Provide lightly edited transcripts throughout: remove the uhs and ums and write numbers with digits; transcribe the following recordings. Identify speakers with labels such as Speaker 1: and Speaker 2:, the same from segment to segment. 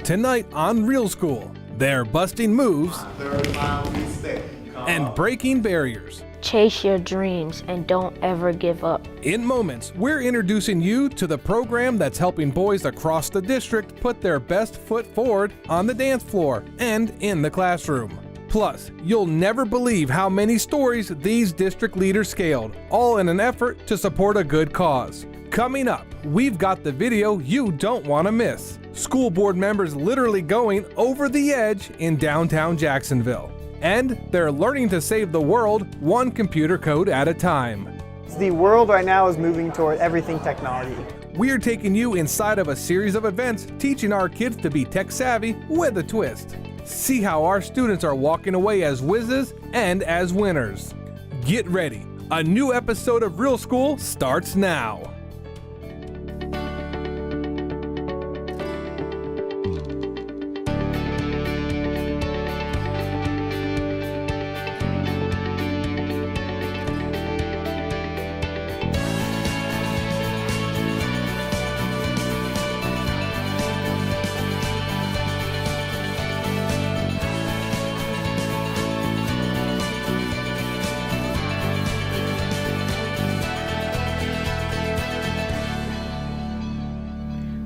Speaker 1: Tonight on Real School, they're busting moves and breaking barriers.
Speaker 2: Chase your dreams and don't ever give up.
Speaker 1: In moments, we're introducing you to the program that's helping boys across the district put their best foot forward on the dance floor and in the classroom. Plus, you'll never believe how many stories these district leaders scaled, all in an effort to support a good cause. Coming up, we've got the video you don't want to miss. School board members literally going over the edge in downtown Jacksonville. And they're learning to save the world one computer code at a time.
Speaker 3: The world right now is moving toward everything technology.
Speaker 1: We're taking you inside of a series of events teaching our kids to be tech savvy with a twist. See how our students are walking away as whizzes and as winners. Get ready. A new episode of Real School starts now.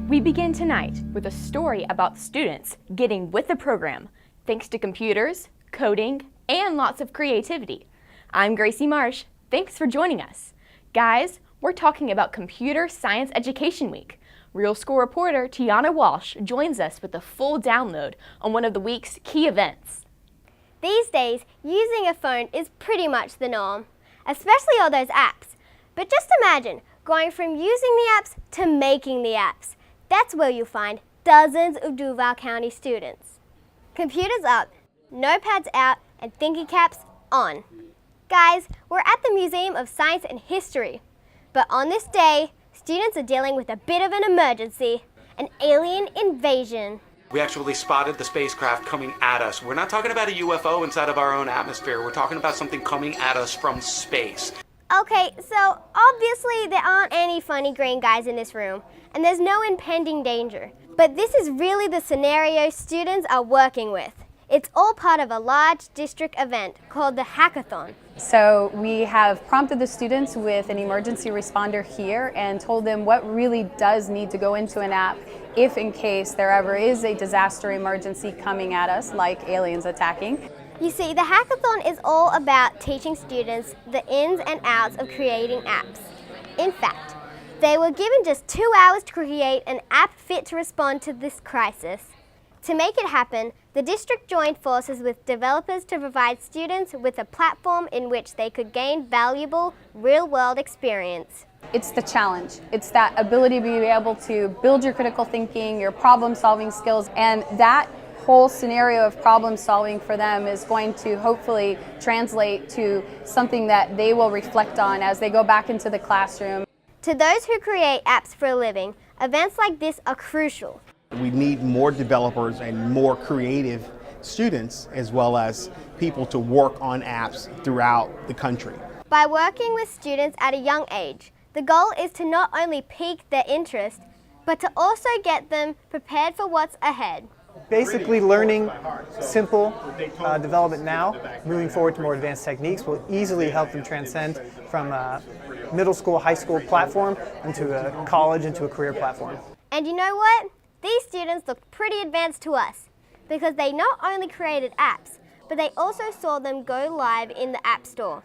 Speaker 4: We begin tonight with a story about students getting with the program, thanks to computers, coding, and lots of creativity. I'm Gracie Marsh. Thanks for joining us. Guys, we're talking about Computer Science Education Week. Real School reporter Tiana Walsh joins us with a full download on one of the week's key events.
Speaker 5: These days, using a phone is pretty much the norm, especially all those apps. But just imagine going from using the apps to making the apps. That's where you'll find dozens of Duval County students. Computers up, notepads out, and thinking caps on. Guys, we're at the Museum of Science and History. But on this day, students are dealing with a bit of an emergency, an alien invasion.
Speaker 6: We actually spotted the spacecraft coming at us. We're not talking about a UFO inside of our own atmosphere. We're talking about something coming at us from space.
Speaker 5: Okay, so obviously there aren't any funny green guys in this room, and there's no impending danger. But this is really the scenario students are working with. It's all part of a large district event called the Hackathon.
Speaker 7: So we have prompted the students with an emergency responder here and told them what really does need to go into an app if in case there ever is a disaster emergency coming at us, like aliens attacking.
Speaker 5: You see, the Hackathon is all about teaching students the ins and outs of creating apps. In fact, they were given just 2 hours to create an app fit to respond to this crisis. To make it happen, the district joined forces with developers to provide students with a platform in which they could gain valuable, real-world experience.
Speaker 7: It's the challenge. It's that ability to be able to build your critical thinking, your problem-solving skills, and that whole scenario of problem solving for them is going to hopefully translate to something that they will reflect on as they go back into the classroom.
Speaker 5: To those who create apps for a living, events like this are crucial.
Speaker 8: We need more developers and more creative students, as well as people to work on apps throughout the country.
Speaker 5: By working with students at a young age, the goal is to not only pique their interest, but to also get them prepared for what's ahead.
Speaker 3: Basically, learning simple development now, moving forward to more advanced techniques, will easily help them transcend from a middle school, high school platform into a college, into a career platform.
Speaker 5: And you know what? These students looked pretty advanced to us because they not only created apps, but they also saw them go live in the App Store.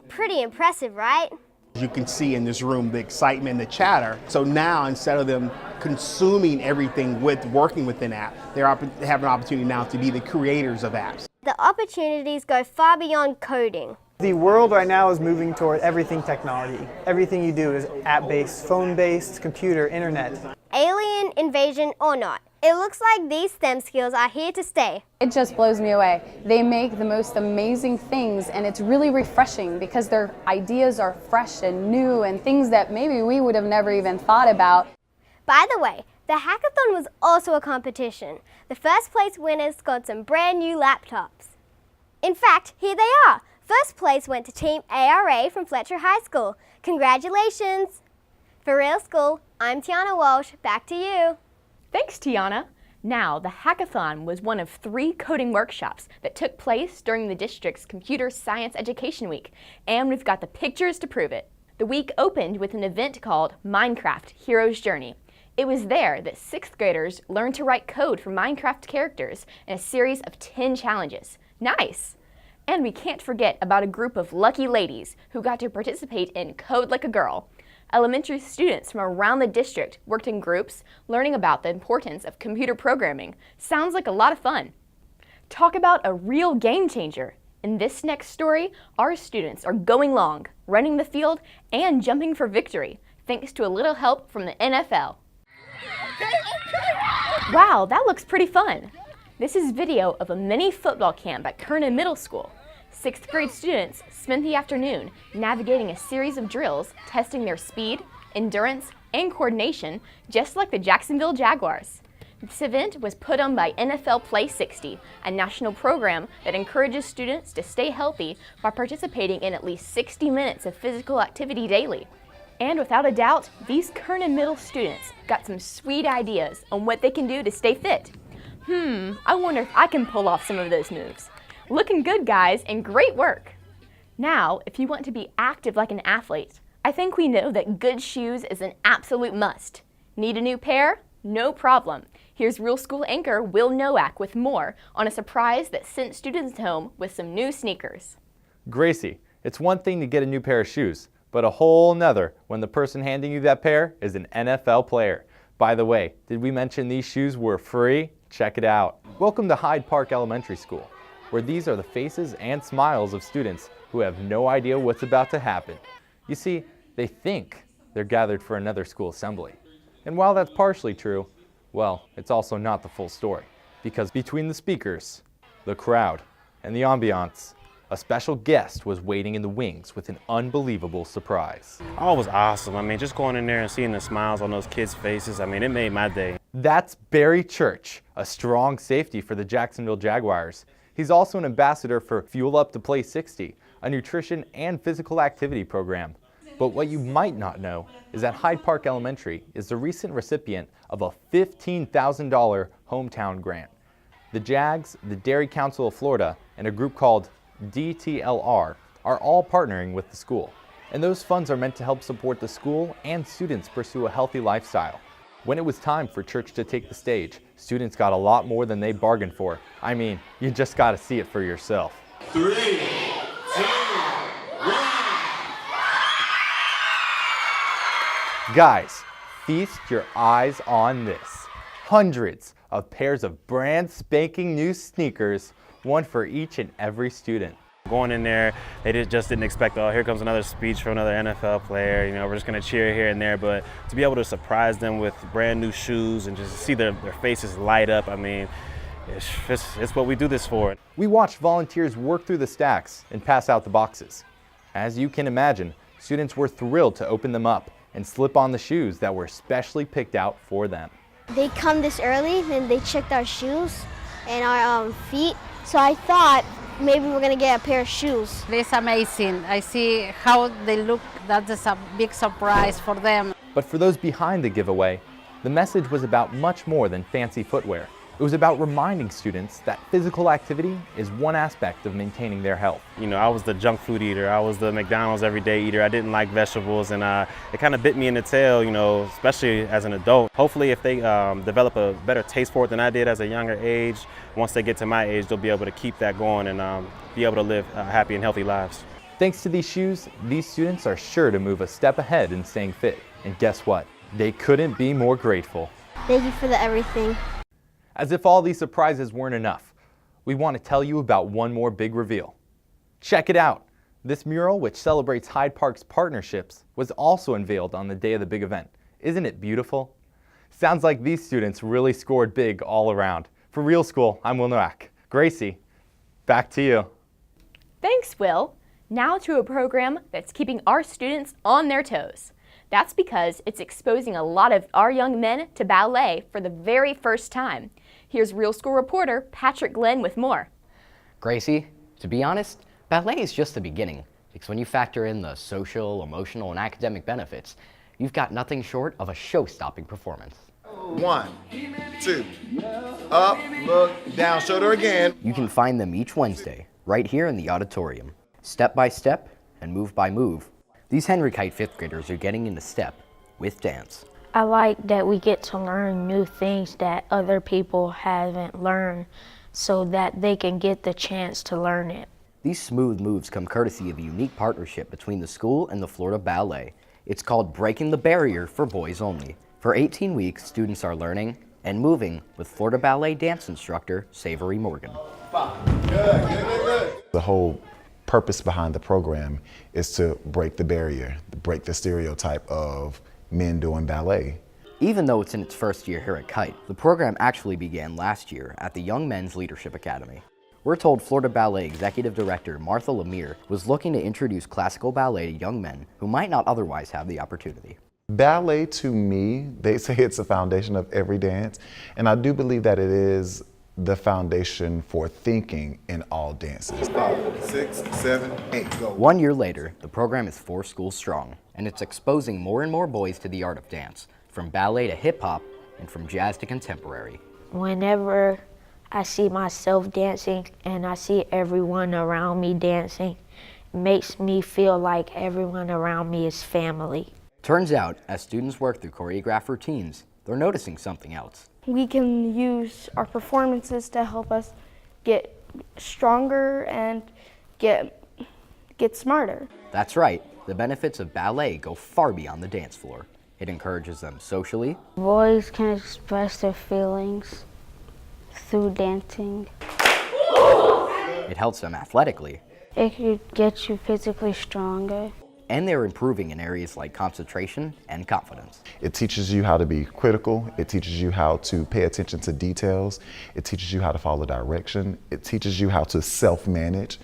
Speaker 5: Pretty impressive, right?
Speaker 8: You can see in this room the excitement, the chatter. So now, instead of them consuming everything with working with an app, they have an opportunity now to be the creators of apps.
Speaker 5: The opportunities go far beyond coding.
Speaker 3: The world right now is moving toward everything technology. Everything you do is app-based, phone-based, computer, internet.
Speaker 5: Alien invasion or not, it looks like these STEM skills are here to stay.
Speaker 7: It just blows me away. They make the most amazing things, and it's really refreshing because their ideas are fresh and new and things that maybe we would have never even thought about.
Speaker 5: By the way, the hackathon was also a competition. The first place winners got some brand new laptops. In fact, here they are. First place went to Team ARA from Fletcher High School. Congratulations! For Real School, I'm Tiana Walsh. Back to you.
Speaker 4: Thanks, Tiana. Now, the hackathon was one of 3 coding workshops that took place during the district's Computer Science Education Week, and we've got the pictures to prove it. The week opened with an event called Minecraft Hero's Journey. It was there that 6th graders learned to write code for Minecraft characters in a series of 10 challenges. Nice! And we can't forget about a group of lucky ladies who got to participate in Code Like a Girl. Elementary students from around the district worked in groups, learning about the importance of computer programming. Sounds like a lot of fun. Talk about a real game changer. In this next story, our students are going long, running the field, and jumping for victory, thanks to a little help from the NFL. Wow, that looks pretty fun. This is video of a mini football camp at Kernan Middle School. 6th grade students spent the afternoon navigating a series of drills, testing their speed, endurance, and coordination, just like the Jacksonville Jaguars. This event was put on by NFL Play 60, a national program that encourages students to stay healthy by participating in at least 60 minutes of physical activity daily. And without a doubt, these Kernan Middle students got some sweet ideas on what they can do to stay fit. I wonder if I can pull off some of those moves. Looking good, guys, and great work. Now, if you want to be active like an athlete, I think we know that good shoes is an absolute must. Need a new pair? No problem. Here's Real School anchor Will Nowak with more on a surprise that sent students home with some new sneakers.
Speaker 9: Gracie, it's one thing to get a new pair of shoes, but a whole nother when the person handing you that pair is an NFL player. By the way, did we mention these shoes were free? Check it out. Welcome to Hyde Park Elementary School, where these are the faces and smiles of students who have no idea what's about to happen. You see, they think they're gathered for another school assembly. And while that's partially true, well, it's also not the full story. Because between the speakers, the crowd, and the ambiance, a special guest was waiting in the wings with an unbelievable surprise.
Speaker 10: Oh, it was awesome. I mean, just going in there and seeing the smiles on those kids' faces, I mean, it made my day.
Speaker 9: That's Barry Church, a strong safety for the Jacksonville Jaguars. He's also an ambassador for Fuel Up to Play 60, a nutrition and physical activity program. But what you might not know is that Hyde Park Elementary is the recent recipient of a $15,000 hometown grant. The Jags, the Dairy Council of Florida, and a group called DTLR are all partnering with the school. And those funds are meant to help support the school and students pursue a healthy lifestyle. When it was time for Church to take the stage, students got a lot more than they bargained for. I mean, you just got to see it for yourself.
Speaker 11: 3, 2, 1.
Speaker 9: Guys, feast your eyes on this. Hundreds of pairs of brand spanking new sneakers, one for each and every student.
Speaker 10: Going in there, they just didn't expect, oh, here comes another speech from another NFL player, you know, we're just gonna cheer here and there, but to be able to surprise them with brand new shoes and just see their faces light up, I mean, it's what we do this for.
Speaker 9: We watched volunteers work through the stacks and pass out the boxes. As you can imagine, students were thrilled to open them up and slip on the shoes that were specially picked out for them.
Speaker 5: They come this early and they checked our shoes and our feet, so I thought maybe we're gonna get a pair of shoes.
Speaker 12: It's amazing. I see how they look. That's a big surprise for them.
Speaker 9: But for those behind the giveaway, the message was about much more than fancy footwear. It was about reminding students that physical activity is one aspect of maintaining their health.
Speaker 10: You know, I was the junk food eater. I was the McDonald's everyday eater. I didn't like vegetables, and it kind of bit me in the tail, you know, especially as an adult. Hopefully, if they develop a better taste for it than I did as a younger age, once they get to my age, they'll be able to keep that going and be able to live happy and healthy lives.
Speaker 9: Thanks to these shoes, these students are sure to move a step ahead in staying fit. And guess what? They couldn't be more grateful.
Speaker 5: Thank you for the everything.
Speaker 9: As if all these surprises weren't enough, we want to tell you about one more big reveal. Check it out. This mural, which celebrates Hyde Park's partnerships, was also unveiled on the day of the big event. Isn't it beautiful? Sounds like these students really scored big all around. For Real School, I'm Will Nowak. Gracie, back to you.
Speaker 4: Thanks, Will. Now to a program that's keeping our students on their toes. That's because it's exposing a lot of our young men to ballet for the very first time. Here's Real School reporter Patrick Glenn with more.
Speaker 13: Gracie, to be honest, ballet is just the beginning, because when you factor in the social, emotional, and academic benefits, you've got nothing short of a show-stopping performance.
Speaker 11: 1, 2. Up, look, down, shoulder again.
Speaker 13: You can find them each Wednesday, right here in the auditorium. Step by step and move by move, these Henry Kite 5th graders are getting into step with dance.
Speaker 2: I like that we get to learn new things that other people haven't learned so that they can get the chance to learn it.
Speaker 13: These smooth moves come courtesy of a unique partnership between the school and the Florida Ballet. It's called Breaking the Barrier for Boys Only. For 18 weeks, students are learning and moving with Florida Ballet dance instructor Savory Morgan.
Speaker 14: The whole purpose behind the program is to break the barrier, break the stereotype of men doing ballet.
Speaker 13: Even though it's in its first year here at Kite, the program actually began last year at the Young Men's Leadership Academy. We're told Florida Ballet Executive Director Martha Lemire was looking to introduce classical ballet to young men who might not otherwise have the opportunity.
Speaker 14: Ballet, to me, they say it's a foundation of every dance, and I do believe that it is the foundation for thinking in all dances.
Speaker 11: 5, 6, 7, 8, go.
Speaker 13: 1 year later, the program is 4 schools strong, and it's exposing more and more boys to the art of dance, from ballet to hip-hop, and from jazz to contemporary.
Speaker 2: Whenever I see myself dancing and I see everyone around me dancing, it makes me feel like everyone around me is family.
Speaker 13: Turns out, as students work through choreographed routines, they're noticing something else.
Speaker 15: We can use our performances to help us get stronger and get smarter.
Speaker 13: That's right, the benefits of ballet go far beyond the dance floor. It encourages them socially.
Speaker 16: Boys can express their feelings through dancing.
Speaker 13: It helps them athletically.
Speaker 16: It could get you physically stronger.
Speaker 13: And they're improving in areas like concentration and confidence.
Speaker 14: It teaches you how to be critical. It teaches you how to pay attention to details. It teaches you how to follow direction. It teaches you how to self-manage.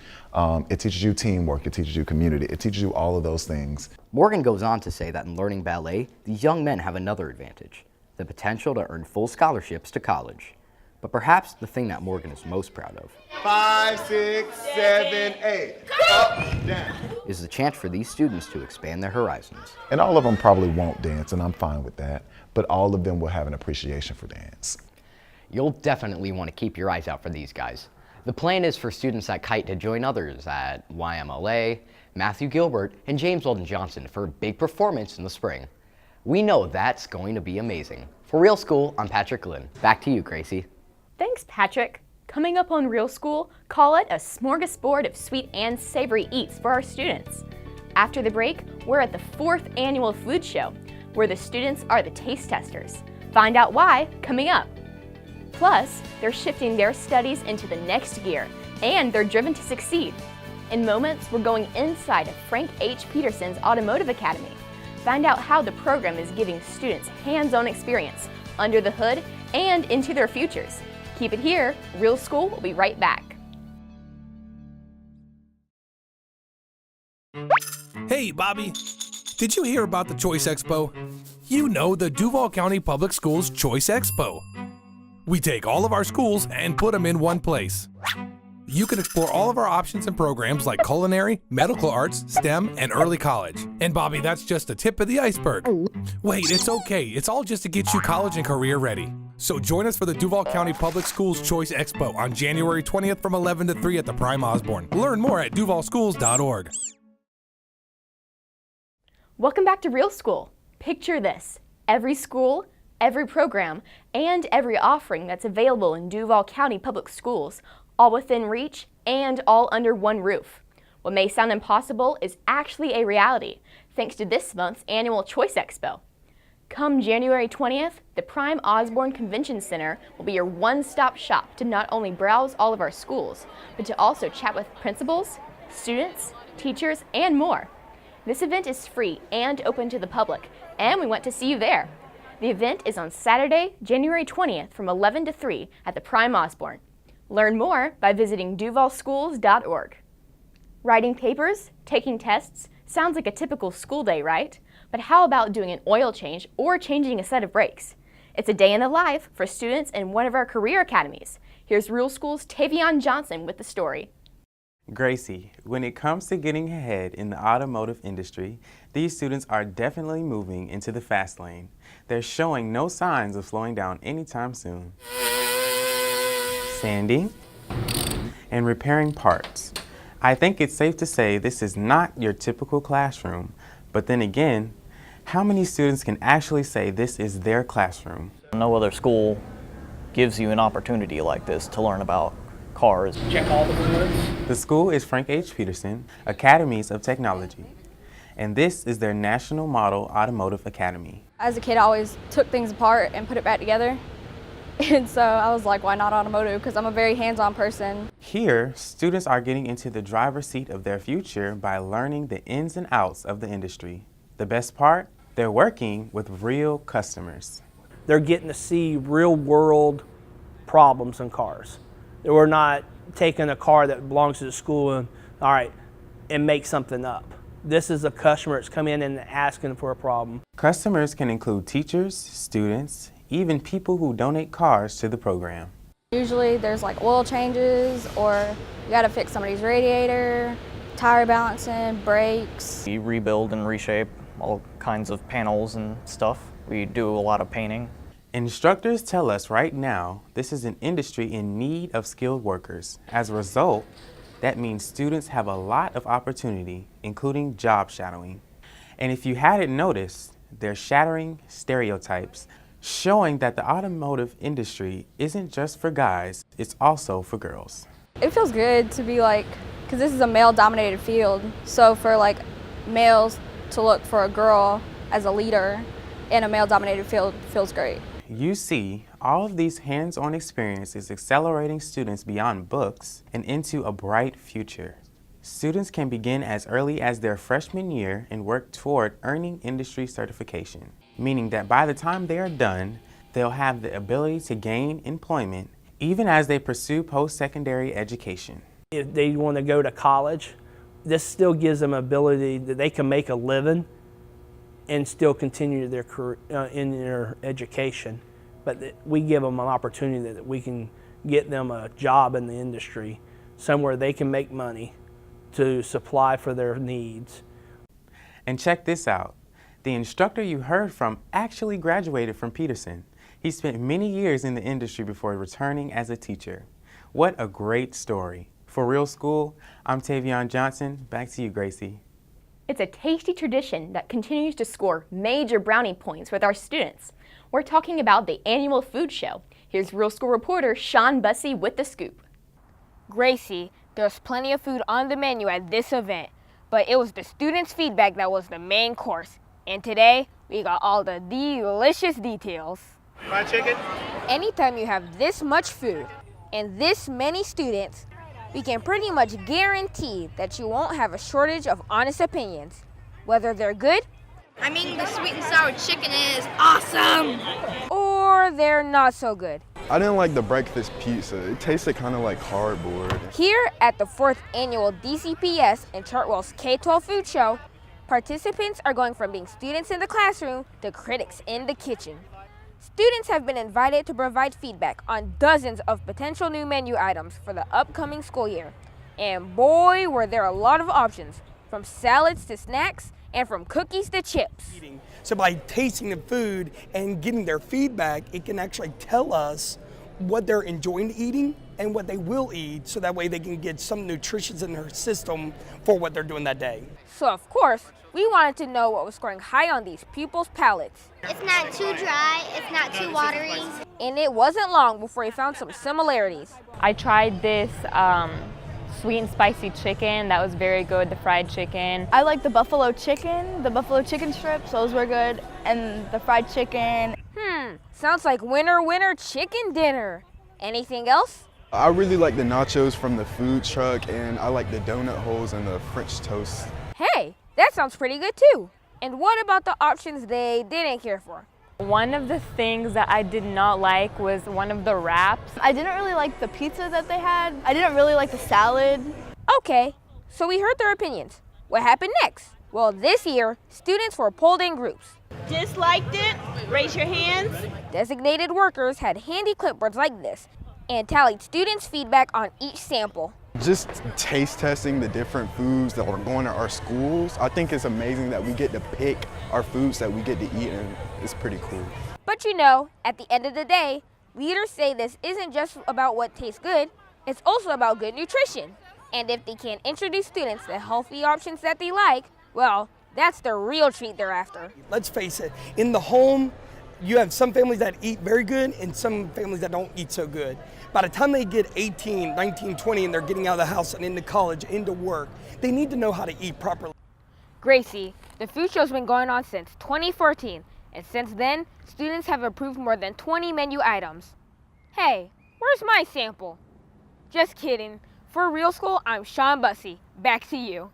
Speaker 14: It teaches you teamwork. It teaches you community. It teaches you all of those things.
Speaker 13: Morgan goes on to say that in learning ballet, these young men have another advantage, the potential to earn full scholarships to college. But perhaps the thing that Morgan is most proud of
Speaker 11: 5, 6, 7, 8. Up, down.
Speaker 13: Is the chance for these students to expand their horizons.
Speaker 14: And all of them probably won't dance, and I'm fine with that, but all of them will have an appreciation for dance.
Speaker 13: You'll definitely want to keep your eyes out for these guys. The plan is for students at Kite to join others at YMLA, Matthew Gilbert, and James Weldon Johnson for a big performance in the spring. We know that's going to be amazing. For Real School, I'm Patrick Lynn. Back to you, Gracie.
Speaker 4: Thanks, Patrick. Coming up on Real School, call it a smorgasbord of sweet and savory eats for our students. After the break, we're at the 4th annual food show, where the students are the taste testers. Find out why coming up. Plus, they're shifting their studies into the next gear, and they're driven to succeed. In moments, we're going inside of Frank H. Peterson's Automotive Academy. Find out how the program is giving students hands-on experience under the hood and into their futures. Keep it here. Real School will be right back.
Speaker 1: Hey, Bobby. Did you hear about the Choice Expo? You know, the Duval County Public Schools Choice Expo. We take all of our schools and put them in one place. You can explore all of our options and programs like culinary, medical arts, STEM, and early college. And Bobby, that's just the tip of the iceberg. Wait, it's okay. It's all just to get you college and career ready. So join us for the Duval County Public Schools Choice Expo on January 20th from 11 to 3 at the Prime Osborne. Learn more at duvalschools.org.
Speaker 4: Welcome back to Real School. Picture this: every school, every program, and every offering that's available in Duval County Public Schools, all within reach and all under one roof. What may sound impossible is actually a reality, thanks to this month's annual Choice Expo. Come January 20th, the Prime Osborne Convention Center will be your one-stop shop to not only browse all of our schools, but to also chat with principals, students, teachers, and more. This event is free and open to the public, and we want to see you there. The event is on Saturday, January 20th from 11 to 3 at the Prime Osborne. Learn more by visiting duvalschools.org. Writing papers, taking tests, sounds like a typical school day, right? But how about doing an oil change or changing a set of brakes? It's a day in the life for students in one of our career academies. Here's Real School's Tavion Johnson with the story.
Speaker 17: Gracie, when it comes to getting ahead in the automotive industry, these students are definitely moving into the fast lane. They're showing no signs of slowing down anytime soon. Sanding and repairing parts. I think it's safe to say this is not your typical classroom, but then again, how many students can actually say this is their classroom?
Speaker 18: No other school gives you an opportunity like this to learn about cars.
Speaker 17: Check all the fluids. The school is Frank H. Peterson Academies of Technology, and this is their National Model Automotive Academy.
Speaker 7: As a kid, I always took things apart and put it back together. And so I was like, why not automotive? Because I'm a very hands-on person.
Speaker 17: Here, students are getting into the driver's seat of their future by learning the ins and outs of the industry. The best part? They're working with real customers.
Speaker 19: They're getting to see real-world problems in cars. We're not taking a car that belongs to the school and, all right, and make something up. This is a customer that's come in and asking for a problem.
Speaker 17: Customers can include teachers, students, even people who donate cars to the program.
Speaker 7: Usually there's like oil changes, or you gotta fix somebody's radiator, tire balancing, brakes.
Speaker 18: We rebuild and reshape all kinds of panels and stuff. We do a lot of painting.
Speaker 17: Instructors tell us right now this is an industry in need of skilled workers. As a result, that means students have a lot of opportunity, including job shadowing. And if you hadn't noticed, they're shattering stereotypes, showing that the automotive industry isn't just for guys, it's also for girls.
Speaker 7: It feels good to be like, because this is a male-dominated field, so for like males to look for a girl as a leader in a male-dominated field feels great.
Speaker 17: You see, all of these hands-on experience is accelerating students beyond books and into a bright future. Students can begin as early as their freshman year and work toward earning industry certification, meaning that by the time they are done, they'll have the ability to gain employment even as they pursue post-secondary education.
Speaker 19: If they want to go to college, this still gives them ability that they can make a living and still continue their career in their education. But we give them an opportunity that we can get them a job in the industry, somewhere they can make money to supply for their needs.
Speaker 17: And check this out. The instructor you heard from actually graduated from Peterson. He spent many years in the industry before returning as a teacher. What a great story. For Real School, I'm Tavion Johnson. Back to you, Gracie.
Speaker 4: It's a tasty tradition that continues to score major brownie points with our students. We're talking about the annual food show. Here's Real School reporter Sean Bussey with the scoop.
Speaker 20: Gracie, there's plenty of food on the menu at this event, but it was the students' feedback that was the main course. And today, we got all the delicious details.
Speaker 11: Fried chicken?
Speaker 20: Anytime you have this much food and this many students, we can pretty much guarantee that you won't have a shortage of honest opinions, whether they're good,
Speaker 21: I mean, the sweet and sour chicken is awesome,
Speaker 20: or they're not so good.
Speaker 22: I didn't like the breakfast pizza. It tasted kind of like cardboard.
Speaker 20: Here at the 4th annual DCPS and Chartwell's K-12 food show, participants are going from being students in the classroom to critics in the kitchen. Students have been invited to provide feedback on dozens of potential new menu items for the upcoming school year. And boy, were there a lot of options, from salads to snacks and from cookies to chips.
Speaker 23: So by tasting the food and getting their feedback, it can actually tell us what they're enjoying eating and what they will eat, so that way they can get some nutrition in their system for what they're doing that day.
Speaker 20: So of course, we wanted to know what was scoring high on these pupils' palates.
Speaker 5: It's not too dry, it's not too watery.
Speaker 20: And it wasn't long before we found some similarities.
Speaker 4: I tried this sweet and spicy chicken. That was very good, the fried chicken.
Speaker 24: I like the buffalo chicken strips, those were good, and the fried chicken.
Speaker 20: Sounds like winner, winner, chicken dinner. Anything else?
Speaker 22: I really like the nachos from the food truck, and I like the donut holes and the French toast.
Speaker 20: Hey, that sounds pretty good too. And what about the options they didn't care for?
Speaker 4: One of the things that I did not like was one of the wraps.
Speaker 24: I didn't really like the pizza that they had. I didn't really like the salad.
Speaker 20: Okay, so we heard their opinions. What happened next? Well, this year, students were pulled in groups.
Speaker 21: Disliked it? Raise your hands.
Speaker 20: Designated workers had handy clipboards like this and tallied students' feedback on each sample.
Speaker 22: Just taste testing the different foods that are going to our schools. I think it's amazing that we get to pick our foods that we get to eat, and it's pretty cool.
Speaker 20: But you know, at the end of the day, leaders say this isn't just about what tastes good, it's also about good nutrition. And if they can't introduce students to healthy options that they like, well, that's the real treat they're after.
Speaker 23: Let's face it, in the home, you have some families that eat very good and some families that don't eat so good. By the time they get 18, 19, 20 and they're getting out of the house and into college, into work, they need to know how to eat properly.
Speaker 20: Gracie, the food show's been going on since 2014, and since then, students have approved more than 20 menu items. Hey, where's my sample? Just kidding. For Real School, I'm Sean Bussey. Back to you.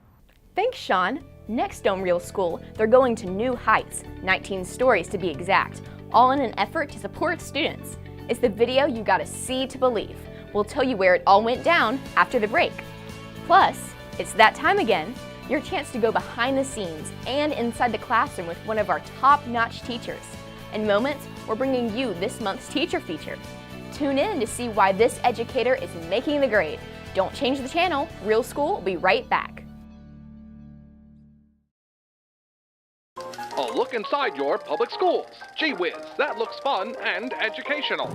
Speaker 4: Thanks, Sean. Next on Real School, they're going to new heights, 19 stories to be exact, all in an effort to support students. It's the video you gotta see to believe. We'll tell you where it all went down after the break. Plus, it's that time again, your chance to go behind the scenes and inside the classroom with one of our top-notch teachers. In moments, we're bringing you this month's teacher feature. Tune in to see why this educator is making the grade. Don't change the channel. Real School will be right back.
Speaker 1: A look inside your public schools. Gee whiz, that looks fun and educational.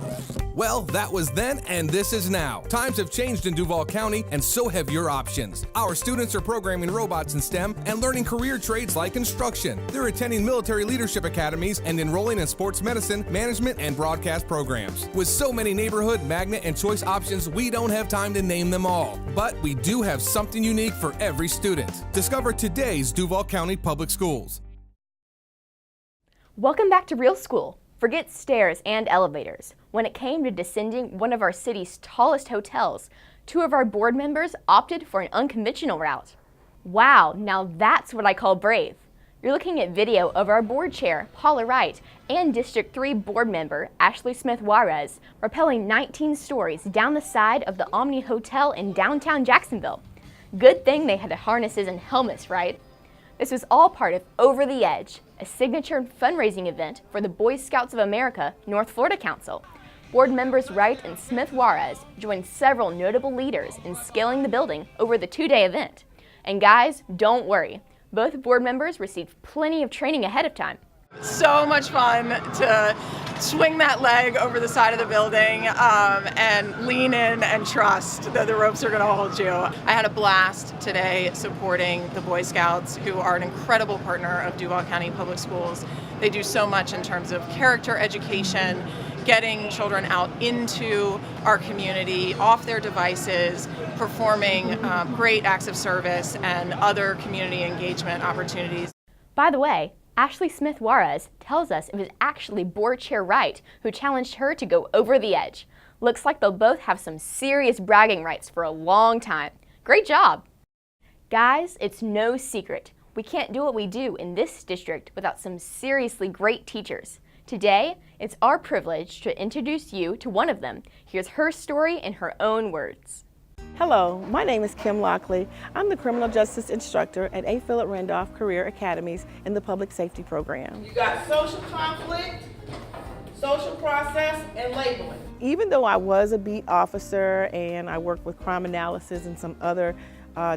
Speaker 1: Well, that was then and this is now. Times have changed in Duval County and so have your options. Our students are programming robots in STEM and learning career trades like construction. They're attending military leadership academies and enrolling in sports medicine, management, and broadcast programs. With so many neighborhood, magnet, and choice options, we don't have time to name them all. But we do have something unique for every student. Discover today's Duval County Public Schools.
Speaker 4: Welcome back to Real School. Forget stairs and elevators. When it came to descending one of our city's tallest hotels, 2 of our board members opted for an unconventional route. Wow, now that's what I call brave. You're looking at video of our board chair, Paula Wright, and District 3 board member, Ashley Smith Juarez, rappelling 19 stories down the side of the Omni Hotel in downtown Jacksonville. Good thing they had harnesses and helmets, right? This was all part of Over the Edge, a signature fundraising event for the Boy Scouts of America North Florida Council. Board members Wright and Smith Juarez joined several notable leaders in scaling the building over the 2-day event. And guys, don't worry, both board members received plenty of training ahead of time.
Speaker 3: So much fun to swing that leg over the side of the building and lean in and trust that the ropes are going to hold you. I had a blast today supporting the Boy Scouts, who are an incredible partner of Duval County Public Schools. They do so much in terms of character education, getting children out into our community, off their devices, performing great acts of service and other community engagement opportunities.
Speaker 4: By the way, Ashley Smith Juarez tells us it was actually board chair Wright who challenged her to go over the edge. Looks like they'll both have some serious bragging rights for a long time. Great job! Guys, it's no secret. We can't do what we do in this district without some seriously great teachers. Today, it's our privilege to introduce you to one of them. Here's her story in her own words.
Speaker 6: Hello, my name is Kim Lockley. I'm the criminal justice instructor at A. Philip Randolph Career Academies in the public safety program.
Speaker 8: You got social conflict, social process, and labeling.
Speaker 6: Even though I was a beat officer and I worked with crime analysis and some other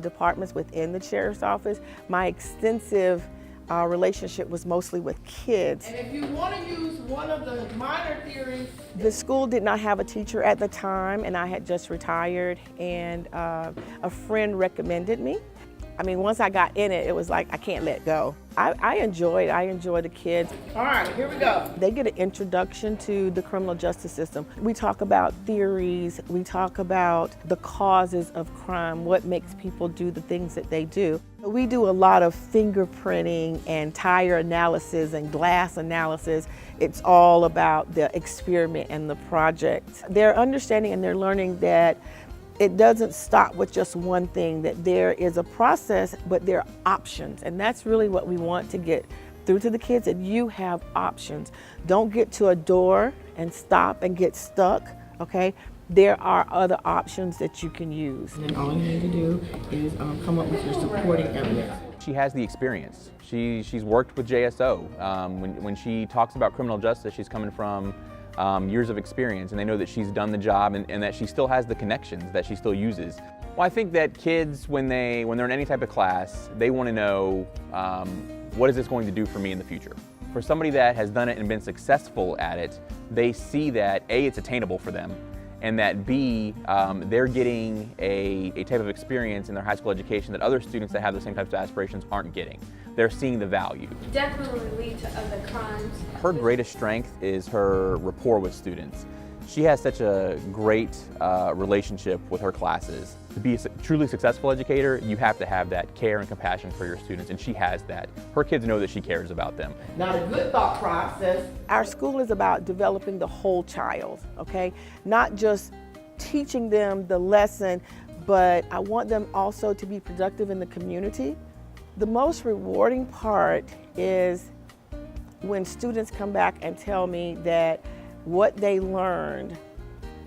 Speaker 6: departments within the sheriff's office, my extensive relationship was mostly with kids.
Speaker 8: And if you want to use one of the minor theories.
Speaker 6: The school did not have a teacher at the time, and I had just retired, and a friend recommended me. I mean, once I got in it, it was like I can't let go. I enjoy the kids.
Speaker 8: All right, here we go.
Speaker 6: They get an introduction to the criminal justice system. We talk about theories, we talk about the causes of crime, what makes people do the things that they do. We do a lot of fingerprinting and tire analysis and glass analysis. It's all about the experiment and the project. They're understanding and they're learning that it doesn't stop with just one thing, that there is a process, but there are options. And that's really what we want to get through to the kids, that you have options. Don't get to a door and stop and get stuck, okay? There are other options that you can use.
Speaker 8: And all you need to do is come up with your supporting evidence.
Speaker 9: She has the experience. She's worked with JSO. When she talks about criminal justice, she's coming from years of experience, and they know that she's done the job and that she still has the connections that she still uses.
Speaker 2: Well, I think that kids, when they're in any type of class, they want to know, what is this going to do for me in the future? For somebody that has done it and been successful at it, they see that A, it's attainable for them, and that B, they're getting a type of experience in their high school education that other students that have the same types of aspirations aren't getting. They're seeing the value.
Speaker 10: Definitely lead to other crimes.
Speaker 2: Her greatest strength is her rapport with students. She has such a great relationship with her classes. To be a truly successful educator, you have to have that care and compassion for your students, and she has that. Her kids know that she cares about them.
Speaker 8: Now the good thought process.
Speaker 6: Our school is about developing the whole child, okay? Not just teaching them the lesson, but I want them also to be productive in the community. The most rewarding part is when students come back and tell me that what they learned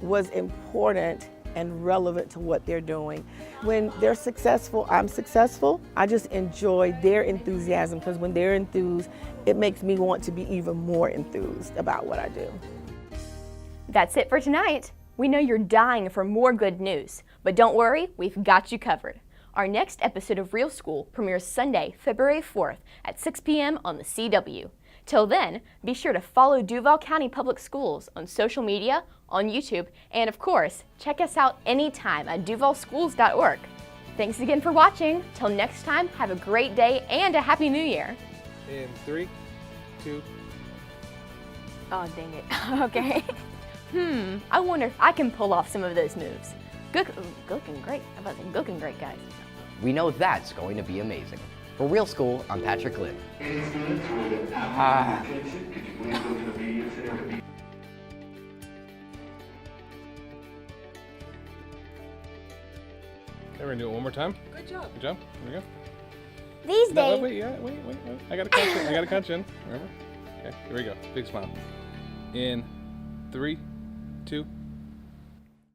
Speaker 6: was important and relevant to what they're doing. When they're successful, I'm successful. I just enjoy their enthusiasm, because when they're enthused, it makes me want to be even more enthused about what I do.
Speaker 4: That's it for tonight. We know you're dying for more good news, but don't worry, we've got you covered. Our next episode of Real School premieres Sunday, February 4th at 6 p.m. on the CW. Till then, be sure to follow Duval County Public Schools on social media, on YouTube, and of course, check us out anytime at duvalschools.org. Thanks again for watching. Till next time, have a great day and a Happy New Year.
Speaker 1: In 3, 2.
Speaker 4: Oh, dang it. Okay. I wonder if I can pull off some of those moves. Looking great. I'm about to say looking great, guys.
Speaker 13: We know that's going to be amazing. For Real School, I'm Patrick Lynn.
Speaker 1: We're gonna do it one more time.
Speaker 21: Good job.
Speaker 1: Good job. Here we go.
Speaker 5: These days.
Speaker 1: Wait. I gotta catch in. I gotta catch in. Remember? Okay, here we go. Big smile. In 3, 2.